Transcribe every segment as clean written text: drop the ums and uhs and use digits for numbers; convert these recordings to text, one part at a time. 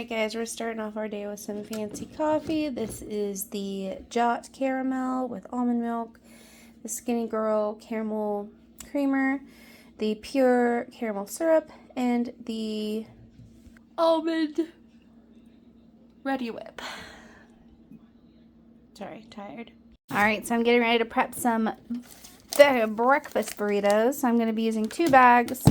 Alright guys, we're starting off our day with some fancy coffee. This is the Jot Caramel with almond milk, the Skinny Girl Caramel Creamer, the Pure Caramel Syrup, and the Almond Ready Whip. Sorry, tired. Alright, so I'm getting ready to prep some breakfast burritos. So I'm going to be using 2 bags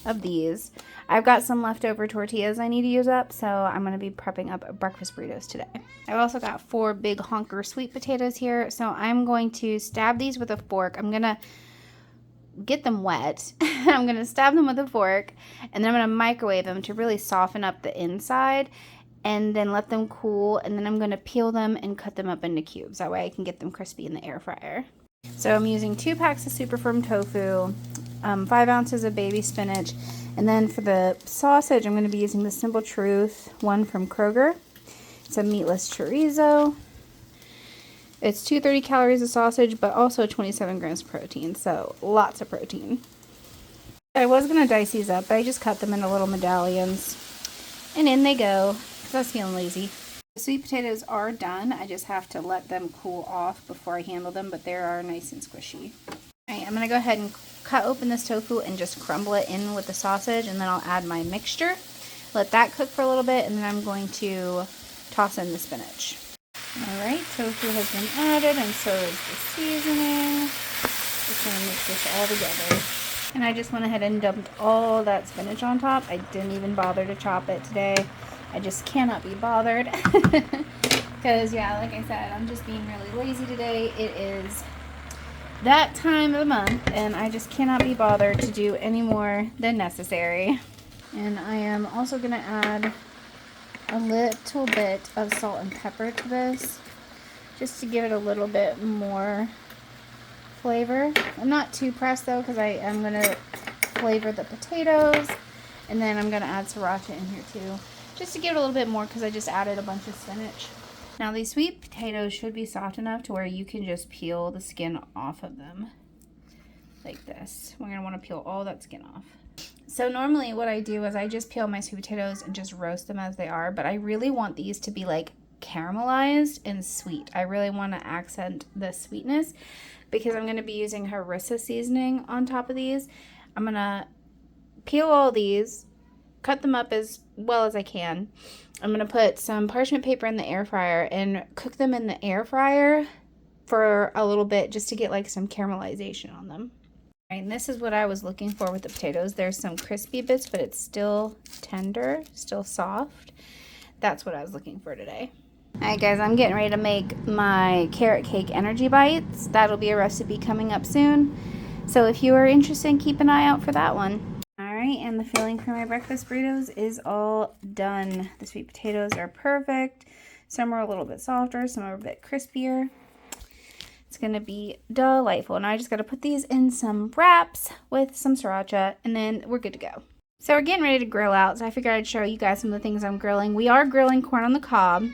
of these. I've got some leftover tortillas I need to use up, so I'm going to be prepping up breakfast burritos today. I've also got 4 big honker sweet potatoes here, so I'm going to stab these with a fork. I'm going to get them wet. I'm going to stab them with a fork, and then I'm going to microwave them to really soften up the inside, and then let them cool, and then I'm going to peel them and cut them up into cubes. That way I can get them crispy in the air fryer. So I'm using 2 packs of super firm tofu, 5 ounces of baby spinach, and then for the sausage, I'm going to be using the Simple Truth one from Kroger. It's a meatless chorizo. It's 230 calories of sausage, but also 27 grams of protein, so lots of protein. I was going to dice these up, but I just cut them into little medallions. And in they go, because I was feeling lazy. The sweet potatoes are done. I just have to let them cool off before I handle them, but they are nice and squishy. Alright, I'm going to go ahead and cut open this tofu and just crumble it in with the sausage, and then I'll add my mixture. Let that cook for a little bit, and then I'm going to toss in the spinach. Alright, tofu has been added, and so is the seasoning. Just going to mix this all together. And I just went ahead and dumped all that spinach on top. I didn't even bother to chop it today. I just cannot be bothered. Because, yeah, like I said, I'm just being really lazy today. It is that time of the month, and I just cannot be bothered to do any more than necessary. And I am also going to add a little bit of salt and pepper to this, just to give it a little bit more flavor. I'm not too pressed though, because I am going to flavor the potatoes, and then I'm going to add sriracha in here too, just to give it a little bit more, because I just added a bunch of spinach. Now these sweet potatoes should be soft enough to where you can just peel the skin off of them like this. We're going to want to peel all that skin off. So normally what I do is I just peel my sweet potatoes and just roast them as they are, but I really want these to be like caramelized and sweet. I really want to accent the sweetness, because I'm going to be using harissa seasoning on top of these. I'm going to peel all these, cut them up as well as I can. I'm going to put some parchment paper in the air fryer and cook them in the air fryer for a little bit, just to get like some caramelization on them. All right, and this is what I was looking for with the potatoes. There's some crispy bits, but it's still tender, still soft. That's what I was looking for today. Alright guys, I'm getting ready to make my carrot cake energy bites. That'll be a recipe coming up soon. So if you are interested, keep an eye out for that one. Alright, and the filling for my breakfast burritos is all done. The sweet potatoes are perfect. Some are a little bit softer, some are a bit crispier. It's going to be delightful. Now I just got to put these in some wraps with some sriracha, and then we're good to go. So we're getting ready to grill out, so I figured I'd show you guys some of the things I'm grilling. We are grilling corn on the cob.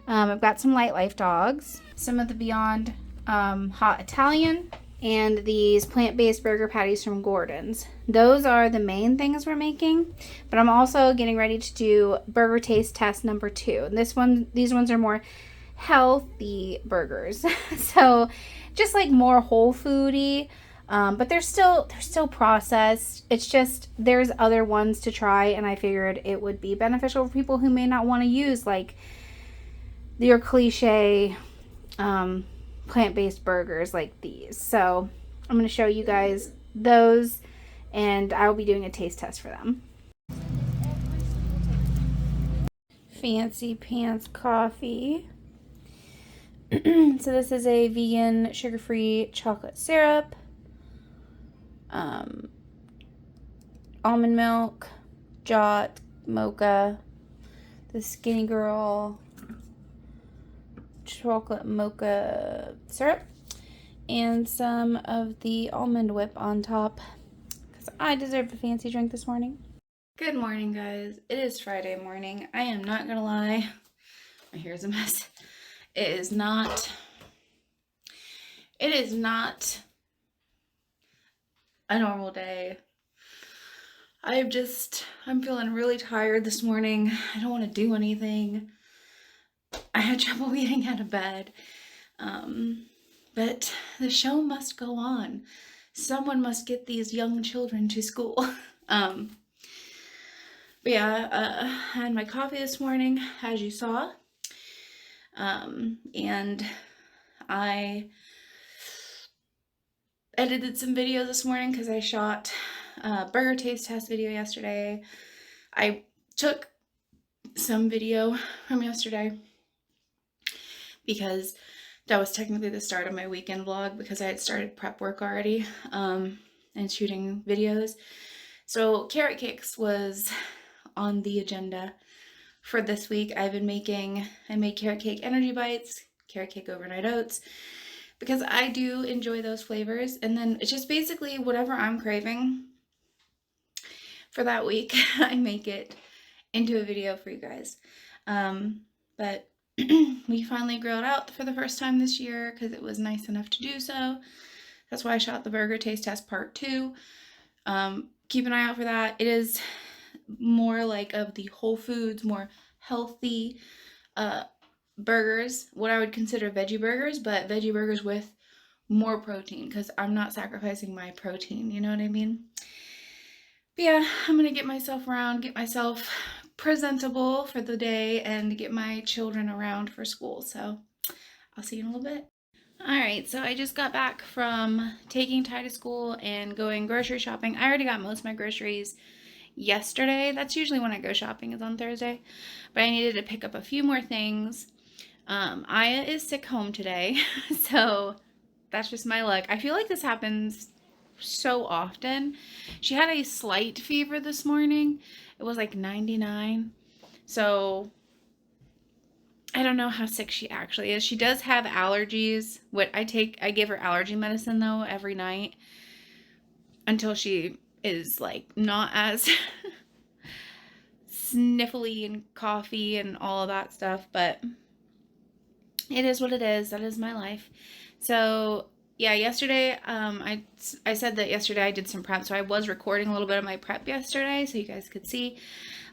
I've got some Light Life dogs, some of the Beyond Hot Italian, and these plant-based burger patties from Gordon's. Those are the main things we're making, but I'm also getting ready to do burger taste test number 2. And these ones are more healthy burgers, so just like more whole foody, but they're still processed. It's just there's other ones to try, and I figured it would be beneficial for people who may not want to use like your cliche plant-based burgers like these. So I'm going to show you guys those, and I'll be doing a taste test for them. Fancy Pants coffee. So this is a vegan sugar-free chocolate syrup, almond milk, Jot, mocha, the Skinny Girl chocolate mocha syrup, and some of the almond whip on top, because I deserve a fancy drink this morning. Good morning, guys. It is Friday morning. I am not gonna lie, my hair's a mess. It is not a normal day. I'm feeling really tired this morning. I don't want to do anything. I had trouble getting out of bed. But the show must go on. Someone must get these young children to school. But yeah, I had my coffee this morning, as you saw. And I edited some videos this morning because I shot a burger taste test video yesterday. I took some video from yesterday because that was technically the start of my weekend vlog because I had started prep work already and shooting videos. So carrot cakes was on the agenda for this week. I made carrot cake energy bites, carrot cake overnight oats, because I do enjoy those flavors. And then it's just basically whatever I'm craving for that week, I make it into a video for you guys. But we finally grilled out for the first time this year because it was nice enough to do so. That's why I shot the burger taste test part 2. Keep an eye out for that. It is more like of the Whole Foods, more healthy burgers, what I would consider veggie burgers, but veggie burgers with more protein because I'm not sacrificing my protein, you know what I mean? But yeah, I'm gonna get myself around, get myself presentable for the day, and get my children around for school. So I'll see you in a little bit. Alright, so I just got back from taking Ty to school and going grocery shopping. I already got most of my groceries yesterday. That's usually when I go shopping, is on Thursday. But I needed to pick up a few more things. Aya is sick home today, so that's just my luck. I feel like this happens so often. She had a slight fever this morning. It was like 99. So I don't know how sick she actually is. She does have allergies. I give her allergy medicine though every night until she is like not as sniffly and coughy and all of that stuff, but it is what it is. That is my life. So yeah, yesterday, I said that yesterday I did some prep, so I was recording a little bit of my prep yesterday so you guys could see.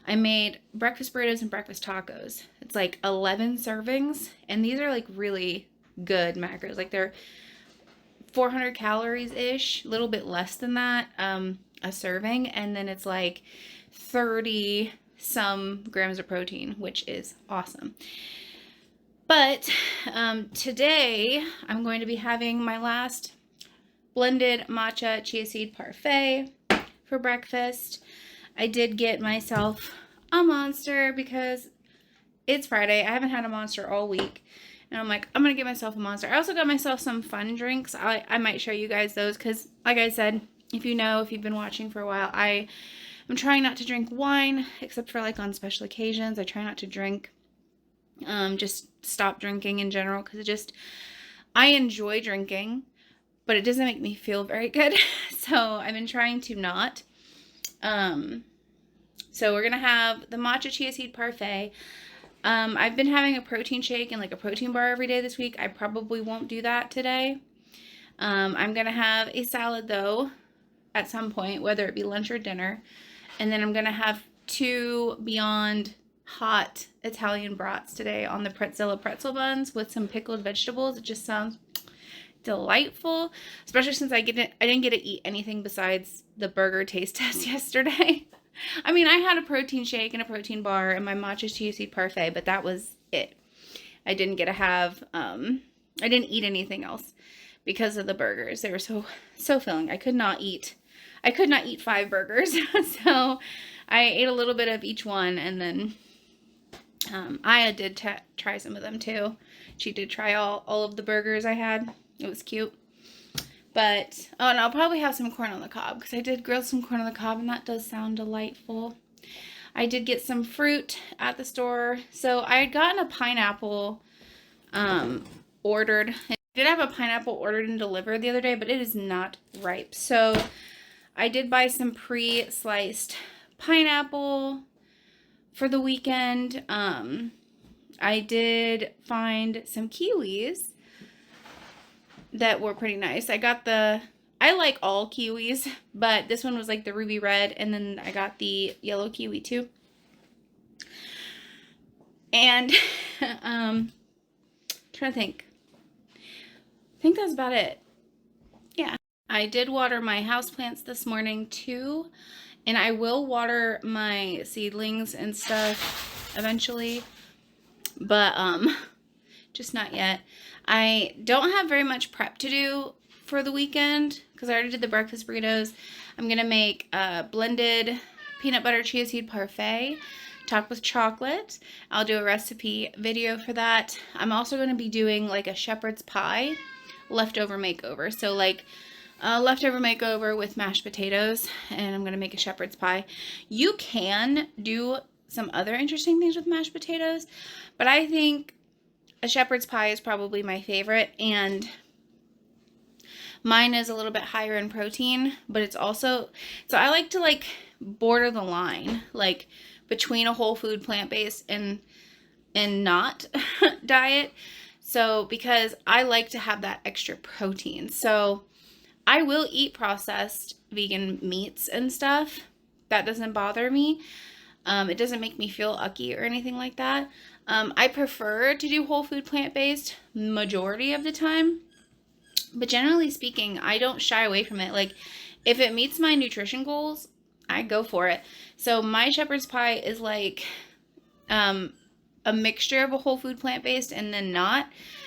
I made breakfast burritos and breakfast tacos. It's like 11 servings, and these are like really good macros. Like they're 400 calories-ish, a little bit less than that, a serving, and then it's like 30 some grams of protein, which is awesome. But today I'm going to be having my last blended matcha chia seed parfait for breakfast. I did get myself a Monster because it's Friday. I haven't had a Monster all week. And I'm like, I'm going to get myself a Monster. I also got myself some fun drinks. I might show you guys those because, like I said, if you've been watching for a while, I am trying not to drink wine except for like on special occasions. I try not to drink. Just stop drinking in general because I enjoy drinking, but it doesn't make me feel very good. So I've been trying to not. So we're gonna have the matcha chia seed parfait. I've been having a protein shake and like a protein bar every day this week. I probably won't do that today. I'm gonna have a salad though at some point, whether it be lunch or dinner, and then I'm gonna have 2 Beyond hot Italian brats today on the pretzel buns with some pickled vegetables. It just sounds delightful, especially since I didn't get to eat anything besides the burger taste test yesterday. I mean, I had a protein shake and a protein bar and my matcha chia seed parfait, but that was it. I didn't get to have I didn't eat anything else because of the burgers. They were so filling. I could not eat 5 burgers. So I ate a little bit of each one, and then Aya did try some of them too. She did try all of the burgers I had. It was cute. But, oh, and I'll probably have some corn on the cob because I did grill some corn on the cob and that does sound delightful. I did get some fruit at the store. So I had gotten a pineapple ordered. I did have a pineapple ordered and delivered the other day, but it is not ripe. So I did buy some pre-sliced pineapple for the weekend. I did find some kiwis that were pretty nice. I got the I like all kiwis, but this one was like the ruby red, and then I got the yellow kiwi too. And trying to think. I think that's about it. Yeah. I did water my houseplants this morning too, and I will water my seedlings and stuff eventually, but just not yet. I don't have very much prep to do for the weekend because I already did the breakfast burritos. I'm gonna make a blended peanut butter chia seed parfait topped with chocolate. I'll do a recipe video for that. I'm also going to be doing like a shepherd's pie leftover makeover. So like leftover makeover with mashed potatoes, and I'm going to make a shepherd's pie. You can do some other interesting things with mashed potatoes, but I think a shepherd's pie is probably my favorite, and mine is a little bit higher in protein, but it's also, so I like to like border the line, like between a whole food plant-based and not diet. So because I like to have that extra protein. So I will eat processed vegan meats and stuff. That doesn't bother me. It doesn't make me feel ucky or anything like that. I prefer to do whole food plant-based majority of the time. But generally speaking, I don't shy away from it. Like, if it meets my nutrition goals, I go for it. So my shepherd's pie is like a mixture of a whole food plant-based and then not.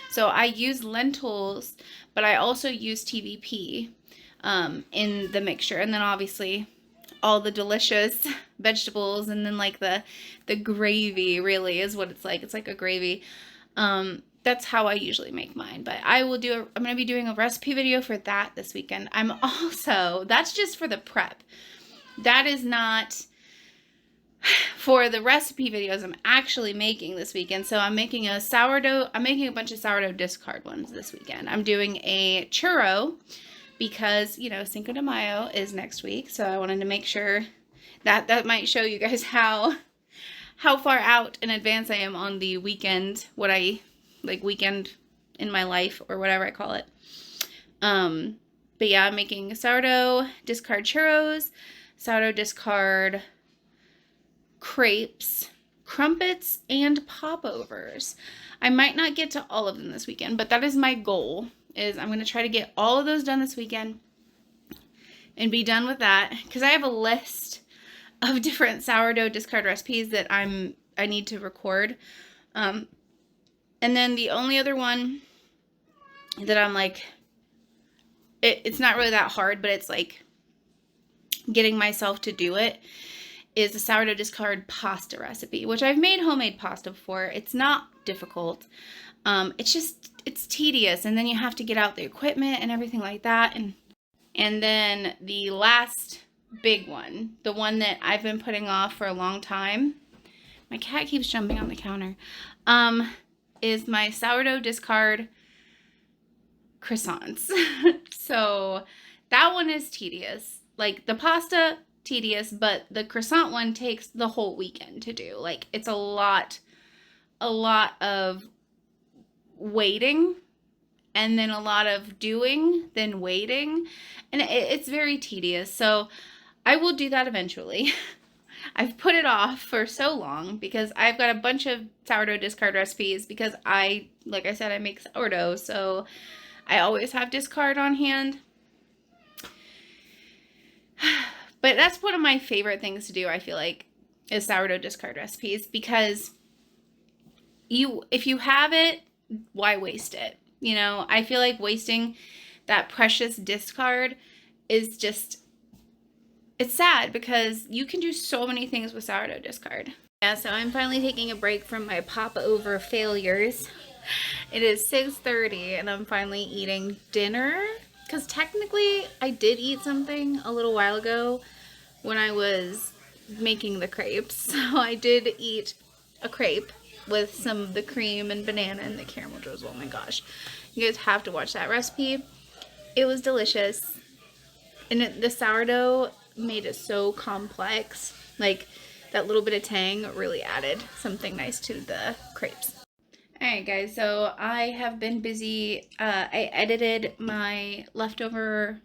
So I use lentils, but I also use TVP in the mixture. And then obviously all the delicious vegetables, and then like the gravy really is what it's like. It's like a gravy. That's how I usually make mine, but I'm going to be doing a recipe video for that this weekend. That's just for the prep. That is not for the recipe videos I'm actually making this weekend. So I'm making a bunch of sourdough discard ones this weekend. I'm doing a churro because, you know, Cinco de Mayo is next week. So I wanted to make sure that might show you guys how far out in advance I am on the weekend, weekend in my life or whatever I call it. But yeah, I'm making sourdough discard churros, sourdough discard crepes, crumpets, and popovers. I might not get to all of them this weekend, but that is my goal, is I'm going to try to get all of those done this weekend and be done with that, because I have a list of different sourdough discard recipes that I need to record. And then the only other one that I'm like, it's not really that hard, but it's like getting myself to do it, is the sourdough discard pasta recipe, which I've made homemade pasta before. It's not difficult. It's tedious, and then you have to get out the equipment and everything like that. And then the last big one, the one that I've been putting off for a long time, my cat keeps jumping on the counter, is my sourdough discard croissants. So that one is tedious. Like the pasta, tedious, but the croissant one takes the whole weekend to do. Like, it's a lot of waiting, and then a lot of doing, then waiting, and it's very tedious. So I will do that eventually. I've put it off for so long because I've got a bunch of sourdough discard recipes, because like I said, I make sourdough, so I always have discard on hand. But that's one of my favorite things to do, I feel like, is sourdough discard recipes, because if you have it, why waste it? You know, I feel like wasting that precious discard is just, it's sad, because you can do so many things with sourdough discard. Yeah, so I'm finally taking a break from my popover failures. It is 6:30 and I'm finally eating dinner, because technically I did eat something a little while ago when I was making the crepes. So I did eat a crepe with some of the cream and banana and the caramel drizzle. Oh my gosh. You guys have to watch that recipe. It was delicious. And the sourdough made it so complex. Like, that little bit of tang really added something nice to the crepes. Alright guys, so I have been busy. I edited my leftover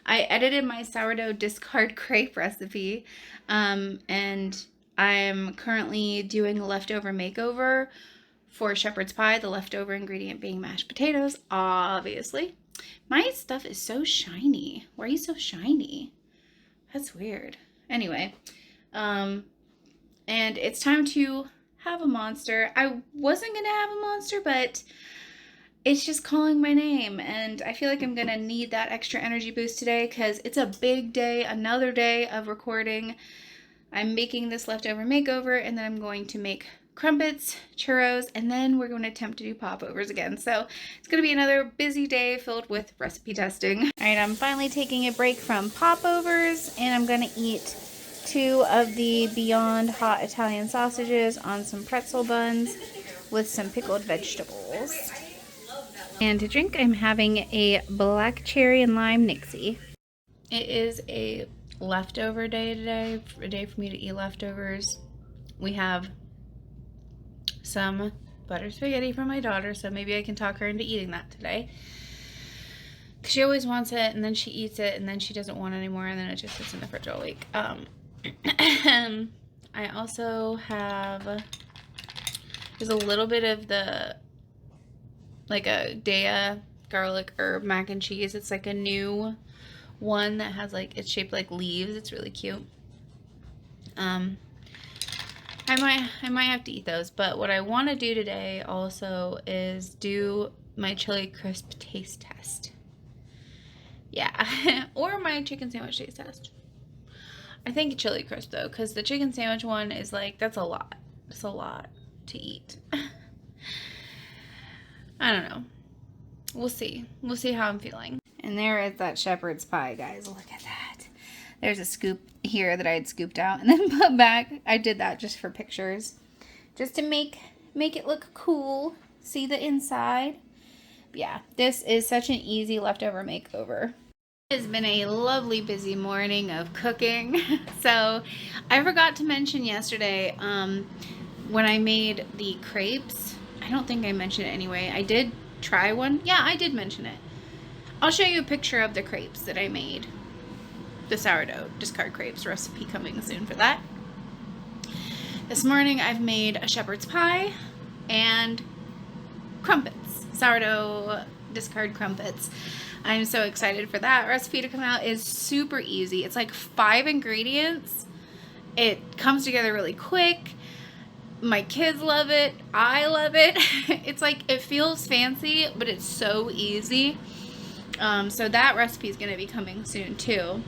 I edited my sourdough discard crepe recipe, and I'm currently doing a leftover makeover for shepherd's pie, the leftover ingredient being mashed potatoes, obviously. My stuff is so shiny. Why are you so shiny? That's weird. Anyway, and it's time to have a monster. I wasn't gonna have a monster, but it's just calling my name, and I feel like I'm gonna need that extra energy boost today because it's a big day, another day of recording. I'm making this leftover makeover, and then I'm going to make crumpets, churros, and then we're going to attempt to do popovers again. So it's going to be another busy day filled with recipe testing. All right, I'm finally taking a break from popovers, and I'm going to eat 2 of the Beyond Hot Italian sausages on some pretzel buns with some pickled vegetables. And to drink, I'm having a black cherry and lime Nixie. It is a leftover day today, a day for me to eat leftovers. We have some butter spaghetti from my daughter, so maybe I can talk her into eating that today. Because she always wants it, and then she eats it, and then she doesn't want it anymore, and then it just sits in the fridge all week. I also have, there's a little bit of the, like a Daya garlic herb mac and cheese. It's like a new one that has like, it's shaped like leaves. It's really cute. I might have to eat those, but what I want to do today also is do my chili crisp taste test. Yeah, or my chicken sandwich taste test. I think chili crisp though, because the chicken sandwich one is like, that's a lot. It's a lot to eat. I don't know. We'll see. We'll see how I'm feeling. And there is that shepherd's pie, guys. Look at that. There's a scoop here that I had scooped out and then put back. I did that just for pictures. Just to make it look cool. See the inside. But yeah, this is such an easy leftover makeover. It has been a lovely busy morning of cooking. So I forgot to mention yesterday when I made the crepes. I don't think I mentioned it anyway. I did try one. Yeah, I did mention it. I'll show you a picture of the crepes that I made. The sourdough discard crepes recipe coming soon for that. This morning I've made a shepherd's pie and crumpets. Sourdough discard crumpets. I'm so excited for that recipe to come out. It's super easy. It's like 5 ingredients. It comes together really quick. My kids love it. I love it. It's like, it feels fancy, but it's so easy. So that recipe is going to be coming soon too.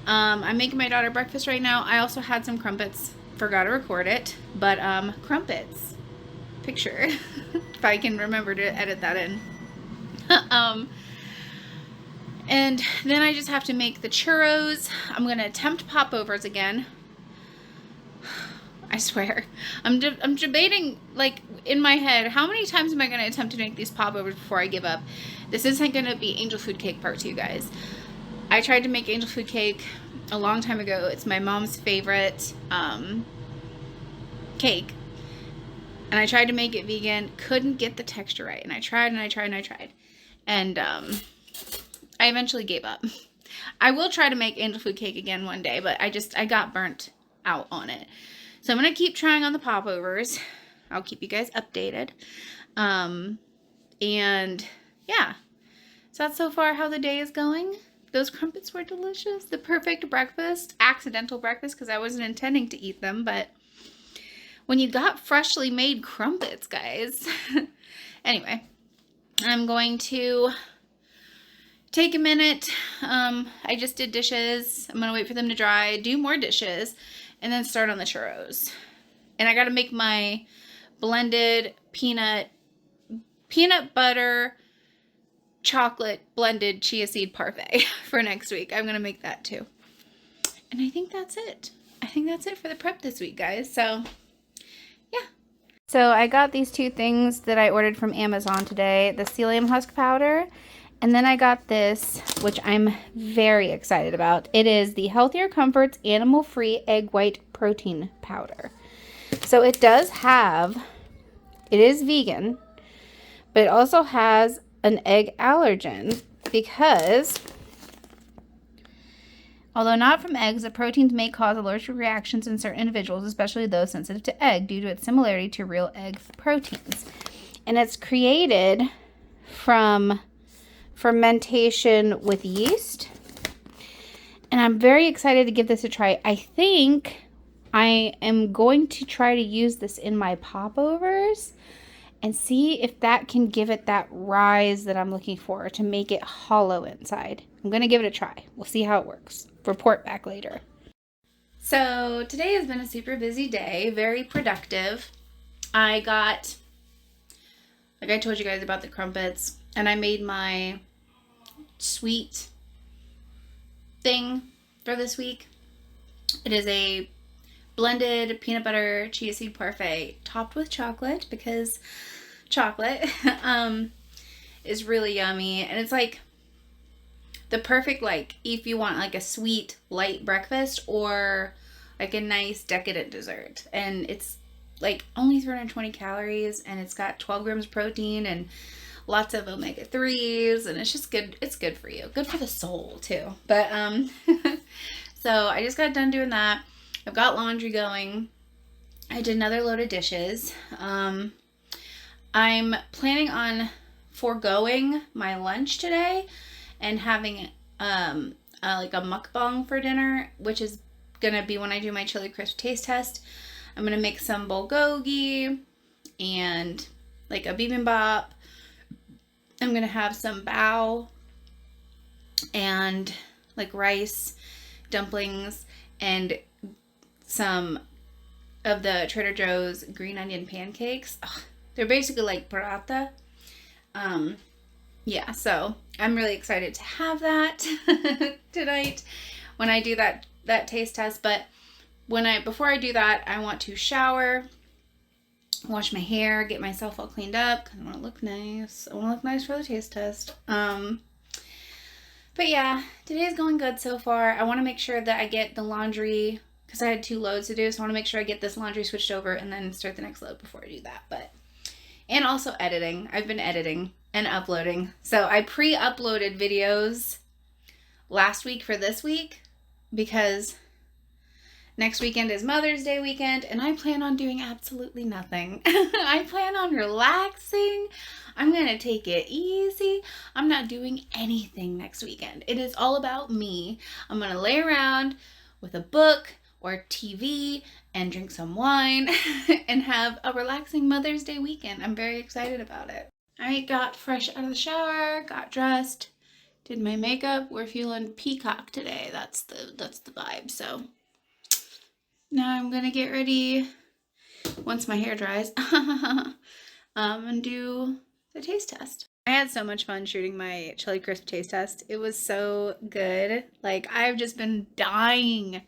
I'm making my daughter breakfast right now. I also had some crumpets. Forgot to record it. But crumpets. Picture. If I can remember to edit that in. And then I just have to make the churros. I'm going to attempt popovers again. I swear. I'm debating, like, in my head, how many times am I going to attempt to make these popovers before I give up? This isn't going to be angel food cake part 2, guys. I tried to make angel food cake a long time ago. It's my mom's favorite cake. And I tried to make it vegan. Couldn't get the texture right. And I tried and I tried and I tried. And I eventually gave up. I will try to make angel food cake again one day, but I got burnt out on it. So I'm going to keep trying on the popovers. I'll keep you guys updated. And yeah. So that's so far how the day is going. Those crumpets were delicious. The perfect breakfast. Accidental breakfast because I wasn't intending to eat them. But when you got freshly made crumpets, guys. Anyway. I'm going to take a minute. I just did dishes. I'm going to wait for them to dry. Do more dishes. And then start on the churros. And I got to make my blended peanut butter chocolate blended chia seed parfait for next week. I'm going to make that too. And I think that's it. I think that's it for the prep this week, guys. So, yeah. So I got these 2 things that I ordered from Amazon today. The psyllium husk powder. And then I got this, which I'm very excited about. It is the Healthier Comforts Animal-Free Egg White Protein Powder. So it does have, it is vegan, but it also has an egg allergen because Although not from eggs, the proteins may cause allergic reactions in certain individuals, especially those sensitive to egg, due to its similarity to real egg proteins. And it's created from fermentation with yeast. And I'm very excited to give this a try. I think I am going to try to use this in my popovers and see if that can give it that rise that I'm looking for to make it hollow inside. I'm going to give it a try. We'll see how it works. Report back later. So today has been a super busy day, very productive. I got, like I told you guys about the crumpets, and I made my sweet thing for this week. It is a blended peanut butter chia seed parfait topped with chocolate, because chocolate is really yummy, and it's like the perfect, like, if you want like a sweet light breakfast or like a nice decadent dessert. And it's like only 320 calories, and it's got 12 grams of protein and lots of omega-3s, and it's just good. It's good for you, good for the soul too. But so I just got done doing that. I've got laundry going. I did another load of dishes. I'm planning on foregoing my lunch today and having like a mukbang for dinner, which is gonna be when I do my chili crisp taste test. I'm gonna make some bulgogi and like a bibimbap. I'm gonna have some bao and like rice, dumplings, and some of the Trader Joe's green onion pancakes. Ugh, they're basically like paratha. Yeah, so I'm really excited to have that tonight when I do that taste test. But before I do that, I want to shower, wash my hair, get myself all cleaned up because I want to look nice. I want to look nice for the taste test. But yeah, today's going good so far. I want to make sure that I get the laundry, because I had 2 loads to do, so I want to make sure I get this laundry switched over and then start the next load before I do that. And also editing. I've been editing and uploading. So I pre-uploaded videos last week for this week, because next weekend is Mother's Day weekend, and I plan on doing absolutely nothing. I plan on relaxing. I'm going to take it easy. I'm not doing anything next weekend. It is all about me. I'm going to lay around with a book or TV and drink some wine and have a relaxing Mother's Day weekend. I'm very excited about it. I got fresh out of the shower, got dressed, did my makeup. We're feeling peacock today. That's the vibe. So now I'm gonna get ready once my hair dries and do the taste test. I had so much fun shooting my chili crisp taste test. It was so good. Like, I've just been dying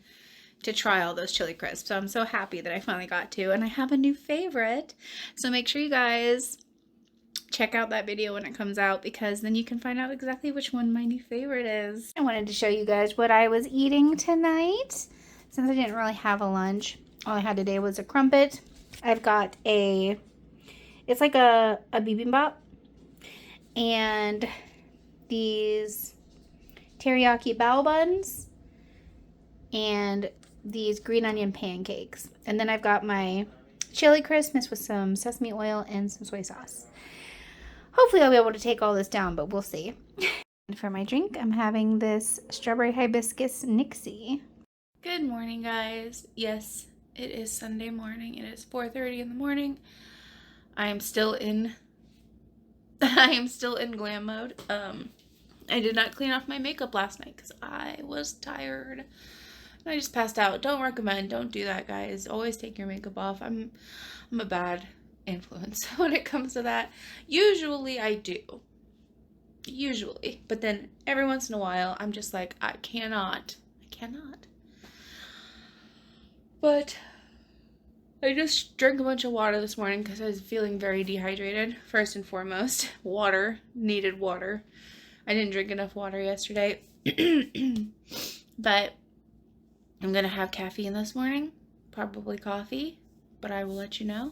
to try all those chili crisps. So I'm so happy that I finally got to, and I have a new favorite. So make sure you guys check out that video when it comes out, because then you can find out exactly which one my new favorite is. I wanted to show you guys what I was eating tonight, since I didn't really have a lunch. All I had today was a crumpet. I've got it's like a bibimbap, and these teriyaki bao buns, and these green onion pancakes. And then I've got my chili crisp mixed with some sesame oil and some soy sauce. Hopefully I'll be able to take all this down, but we'll see. And for my drink, I'm having this strawberry hibiscus Nixie. Good morning, guys. Yes, it is Sunday morning. It is 4:30 in the morning. I am still in glam mode. I did not clean off my makeup last night because I was tired. I just passed out. Don't recommend. Don't do that, guys. Always take your makeup off. I'm a bad influence when it comes to that. Usually I do. Usually. But then every once in a while, I'm just like, I cannot. But I just drank a bunch of water this morning because I was feeling very dehydrated. First and foremost, water. Needed water. I didn't drink enough water yesterday. But I'm going to have caffeine this morning. Probably coffee. But I will let you know.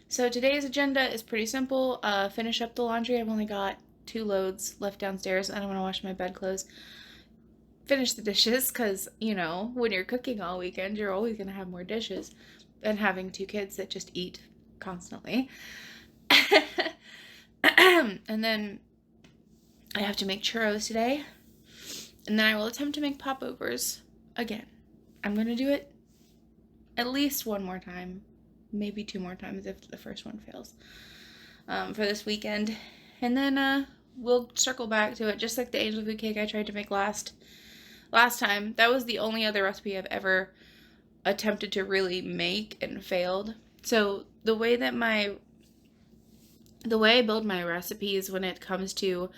So today's agenda is pretty simple. Finish up the laundry. I've only got 2 loads left downstairs, and I'm going to wash my bedclothes. finish the dishes because, you know, when you're cooking all weekend, you're always going to have more dishes than having 2 kids that just eat constantly. And then I have to make churros today. And then I will attempt to make popovers again. I'm going to do it at least one more time, maybe 2 more times if the first one fails, for this weekend. And then we'll circle back to it, just like the angel food cake I tried to make last time. That was the only other recipe I've ever attempted to really make and failed. So the way I build my recipes when it comes to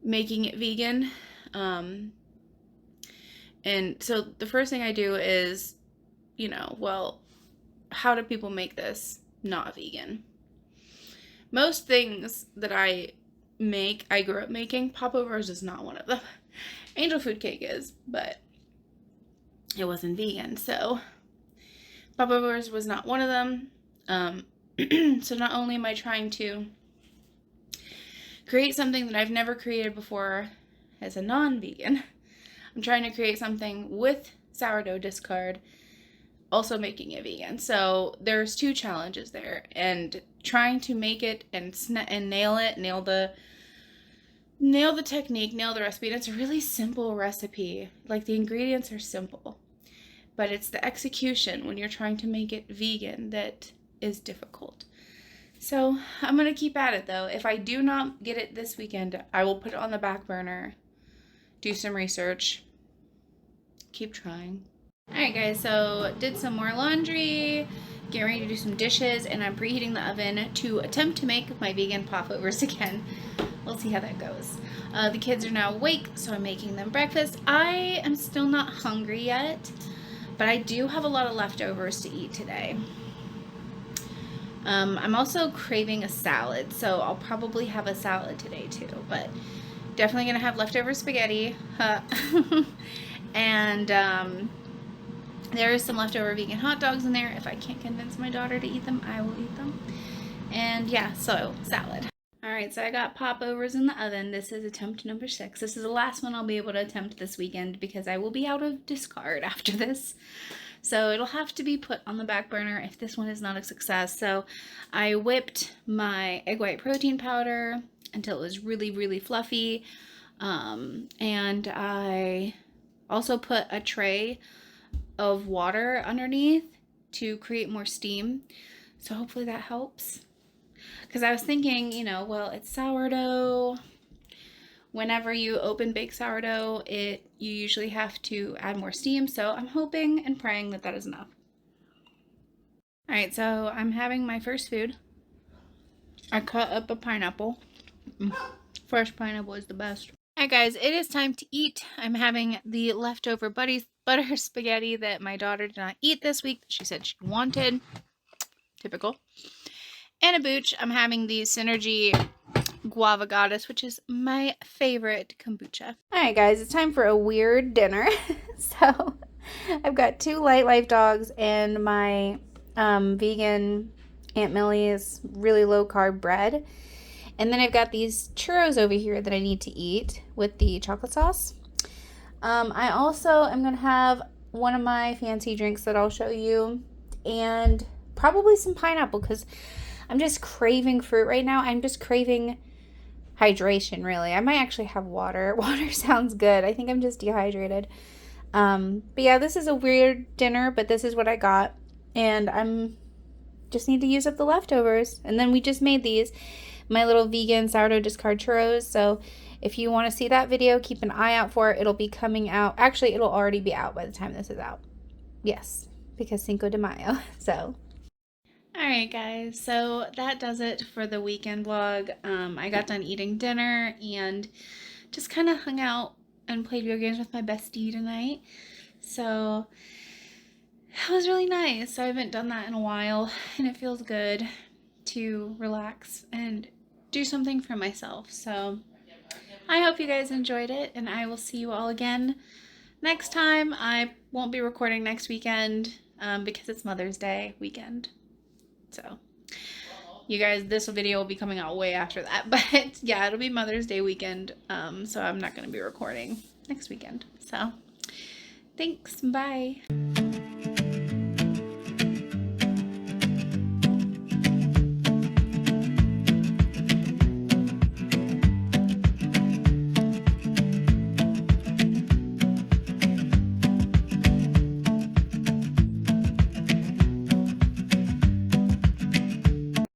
making it vegan, and so the first thing I do is, you know, well, how do people make this not vegan? Most things that I make, I grew up making. Popovers is not one of them. Angel food cake is, but it wasn't vegan. So popovers was not one of them. So not only am I trying to create something that I've never created before as a non-vegan, I'm trying to create something with sourdough discard, also making it vegan. So there's 2 challenges there, and trying to make it and nail it, nail the technique, nail the recipe. And it's a really simple recipe. Like, the ingredients are simple, but it's the execution when you're trying to make it vegan that is difficult. So I'm going to keep at it though. If I do not get it this weekend, I will put it on the back burner, do some research, keep trying. Alright guys, so did some more laundry, getting ready to do some dishes, and I'm preheating the oven to attempt to make my vegan popovers again. We'll see how that goes. The kids are now awake, so I'm making them breakfast. I am still not hungry yet, but I do have a lot of leftovers to eat today. I'm also craving a salad, so I'll probably have a salad today too, but definitely gonna have leftover spaghetti. And there is some leftover vegan hot dogs in there. If I can't convince my daughter to eat them, I will eat them. And yeah, so salad. Alright, so I got popovers in the oven. This is attempt number 6. This is the last one I'll be able to attempt this weekend because I will be out of discard after this. So it'll have to be put on the back burner if this one is not a success. So I whipped my egg white protein powder until it was really, really fluffy. And I also put a tray of water underneath to create more steam. So hopefully that helps. Because I was thinking, you know, well, it's sourdough. Whenever you open bake sourdough, you usually have to add more steam. So I'm hoping and praying that that is enough. All right, so I'm having my first food. I cut up a pineapple. Fresh pineapple is the best. Alright guys, it is time to eat. I'm having the leftover butter spaghetti that my daughter did not eat this week. She said she wanted. Typical. And a booch. I'm having the Synergy Guava Goddess, which is my favorite kombucha. Alright guys, it's time for a weird dinner. So, I've got 2 Light Life dogs and my vegan Aunt Millie's really low carb bread. And then I've got these churros over here that I need to eat with the chocolate sauce. I also am going to have one of my fancy drinks that I'll show you. And probably some pineapple because I'm just craving fruit right now. I'm just craving hydration, really. I might actually have water. Water sounds good. I think I'm just dehydrated. But yeah, this is a weird dinner, but this is what I got. And I'm just need to use up the leftovers. And then we just made these. My little vegan sourdough discard churros. So if you want to see that video, keep an eye out for it. It'll be coming out. Actually, it'll already be out by the time this is out. Yes, because Cinco de Mayo. So, alright guys, so that does it for the weekend vlog. I got done eating dinner and just kind of hung out and played video games with my bestie tonight. So that was really nice. I haven't done that in a while and it feels good to relax and do something for myself. So I hope you guys enjoyed it, and I will see you all again next time. I won't be recording next weekend because it's Mother's Day weekend. So you guys, this video will be coming out way after that, but yeah, it'll be Mother's Day weekend. So I'm not going to be recording next weekend. So thanks. Bye.